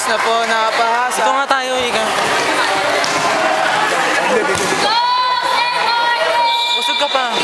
na po nakapahasa. Ito nga tayo, Ika. Usog ka pa.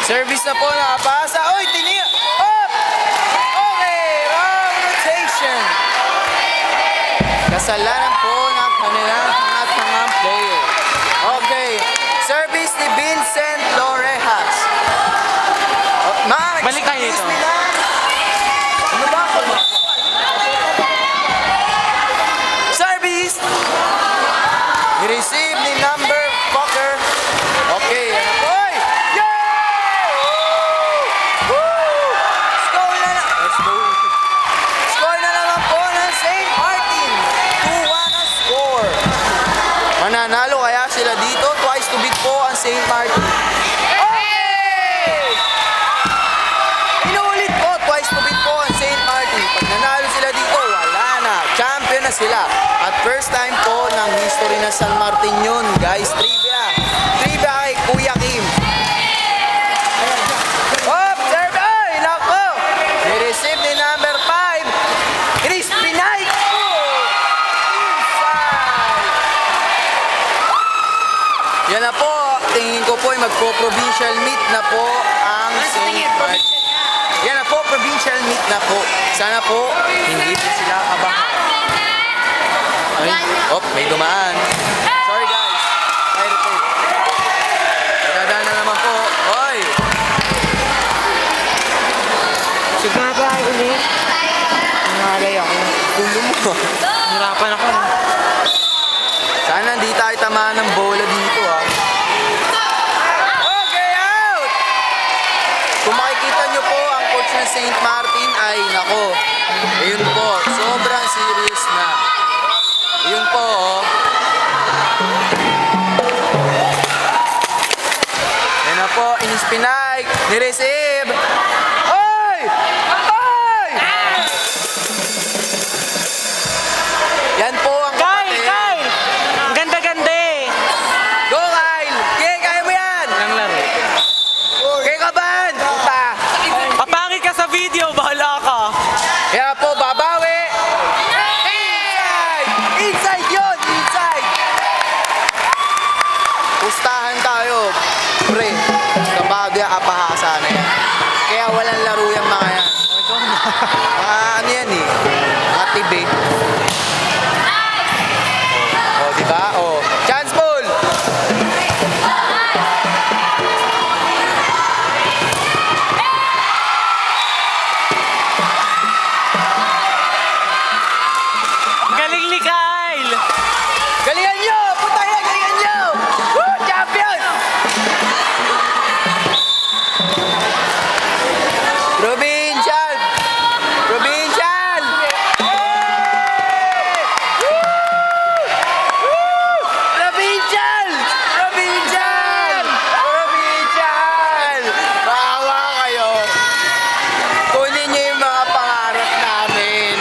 Service na po nakapahasa. Oy, tinia! Oh! Okay, wrong rotation. Kasalanan po ng kanilang mga player. Okay, service ni Vincent Lorejas. Balik tayo ito. Ano ba? Service! I-receive ni number Poker. Okay, ano po? Yay! Woo! Score na na. Score na naman po ng St. Martin. 2-1 ang score. Mananalo kaya sila dito. Twice to beat po ang St. Martin. Sila. At first time po ng history ng San Martin yun, guys. Trivia. Trivia kay Kuya Kim. Oh, serve! Ay, nako! I-receive ni number 5. Chris Pinay! Yan na po. Tingin ko po ay magpo-provincial meet na po ang St. Martin. Yan na po, provincial meet na po. Sana po, hindi po sila kabahan. Ay, oh, may dumaan. Sorry guys. Nagdadaan na naman po. Oy! Sige nga tayo ulit. Nangalay ako. Tulo mo. Hirapan ako. Sana hindi tayo tamaan ng bola dito ah. Okay, out! Kung makikita nyo po, ang coach ng St. Martin ay, nako, ayun po, sobrang serious na. Yun po, oh. Yan na po, Inis Pinay, ni-receive. Oy! Oy! Yan po ang kapatid. Kyle! Ang ganda-ganda eh. Go, Kyle! Okay, kaya mo yan! Ilang laro. Okay ka ba? Puta! Papangit ka sa video, bahala ka. Kaya po, babawi. Inside yun! Inside! Pustahan tayo. Pre, kabado yung kapahasa na yan. Kaya walang laro yung mga yan. Mga ano yan eh. Mga tibi. O, diba? O, chance ball! Galing ni Kyle! Galingan nyo! Putay na! Galingan nyo! Woo! Champion! Provincial! Provincial! Hey! Woo! Woo! Provincial! Provincial! Provincial! Bawa kayo! Kunin nyo yung mga pangarap namin.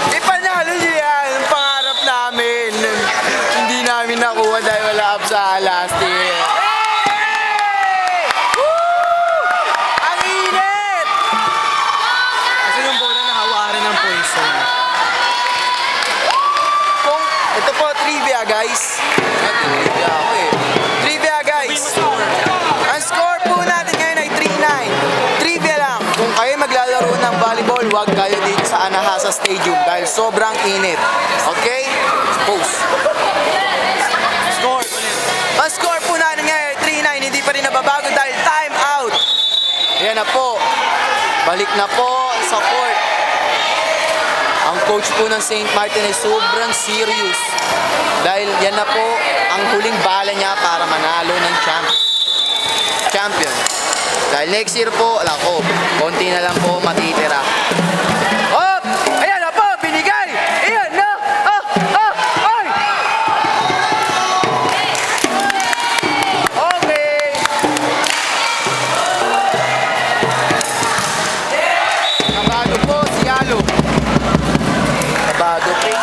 Ipanalo nyo yan, ang pangarap namin. Hindi namin nakuha dahil wala up sa last year. Hey! Woo! Ang init! Kasi yung bola nahawarin ng poison. Ito po, trivia guys. Trivia ako eh. Trivia guys. Ang score po natin ngayon ay 3-9. Trivia lang. Kung kayo maglalaro ng volleyball, huwag kayo dito sa Anahasa Stadium dahil sobrang init. Okay? Post. Score ulit. Ang score po natin ngayon ay 3-9. Hindi pa rin nababago dahil time out. Ayan na po. Balik na po sa court. Ang coach po ng St. Martin ay sobrang serious. Dahil yan na po ang huling bala niya para manalo ng champion. Dahil next year po, alam ko, konti na lang po matitira. Oh! Ayan na po! Binigay! Ayan na! Ah! Ah! Ay! Okay! Kabado po si Yalo. Kabado po.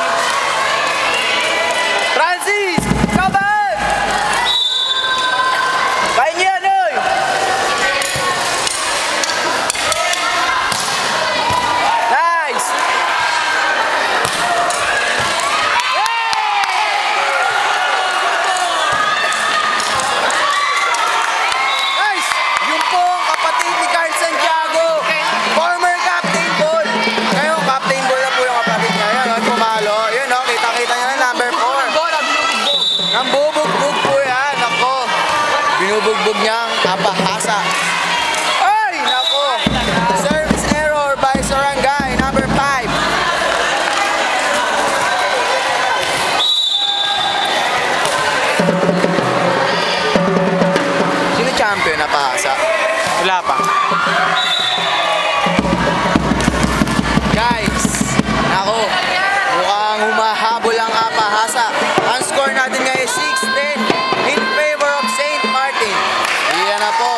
Francis! Kaban! Kaya niya, Noy! Apahasa. Ay, nako. Service error by Sarangay, number 5. Sino champion na Apahasa? Wala pa. Guys, nako. Mukhang humahabol ang Apahasa. Ang score natin ngayon 6-10 in favor of St. Martin. Iyan na po.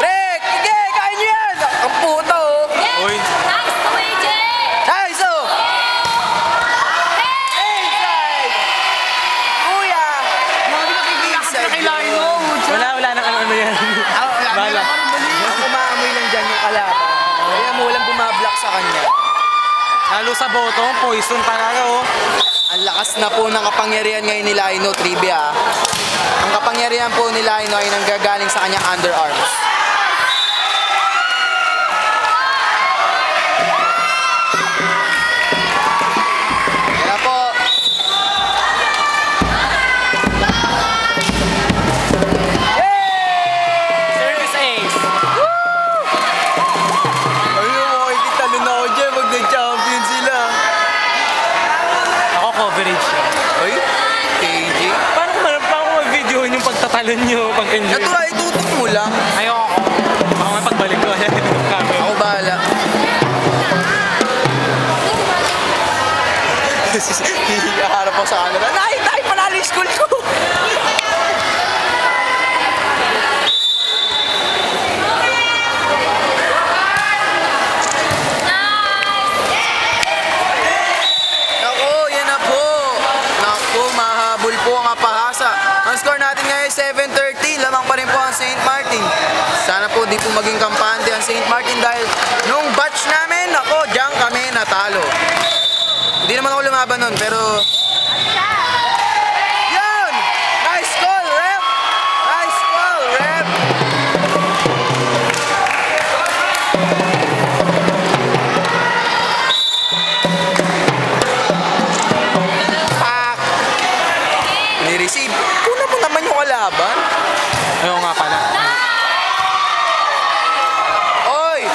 Rick! Sige, kain niyo yan! Ang puto oh. Uy. Nice oh! Inside! Kuya! Inside yun. Wala nang ano yan. Bala. Ang umaamoy lang dyan yung kalaban. Kaya mo walang bumablock sa kanya. Lalo sa boto, poison talaga oh. Ang lakas na po ng kapangyarihan ngayon ni Laino, trivia. Ang kapangyarihan po ni Laino ay nanggagaling sa kanyang underarms. Yan na po. Service ace. Ayun, makikita na ako dyan pag nag-champion sila. Ako coverage. Ay, KJ. Paano ko ma-videoin yung pagtatalon nyo pag enjoy? Natural, itutok mo lang. Ayoko. Baka may pagbalik ko. Camera. Ako bahala. Hiharap ako sa camera. Nakita ko panalo yung school ko. Naku, yan na po. Naku, mahabol po ang Apahasa. Ang score natin ngayon 7-30. Lamang pa rin po ang St. Martin. Sana po di po maging kampante ang St. Martin dahil nung batch namin, naku, diyan kami natalo. Hindi naman ako lumaban nun, pero... Yun! Nice call, rep! Nice call, rep! Pak! Ni-receive. Kuna mo naman yung kalaban. Ayoko nga pala. Oy!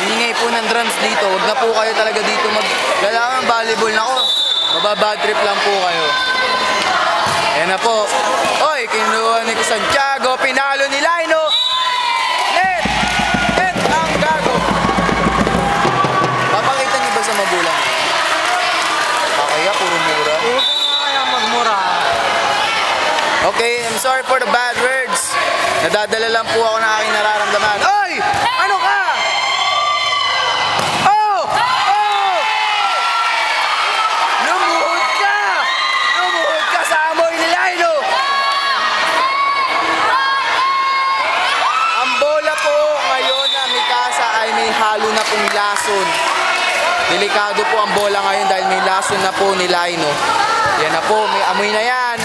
Ang ingay po ng drums dito. Huwag na po kayo talaga dito maglala ng volleyball. Nako, mababad trip lang po kayo. Ayan na po. Oy, kinuha ni Santiago. Pinalo ni Laino. Net! Net ang gago. Papakita niyo ba sa magulang? Kaya puro mura. Huwag ka kaya magmura. Okay, I'm sorry for the bad words. Nadadala lang po ako ng aking nararamdaman. Oy! Ano ka? Oh! Oh! Lumuhod ka! Lumuhod ka sa amoy ni Laino! Ang bola po ngayon na Mikasa ay may halo na pong lason. Delikado po ang bola ngayon dahil may lason na po ni Laino. Yan na po, may amoy na yan.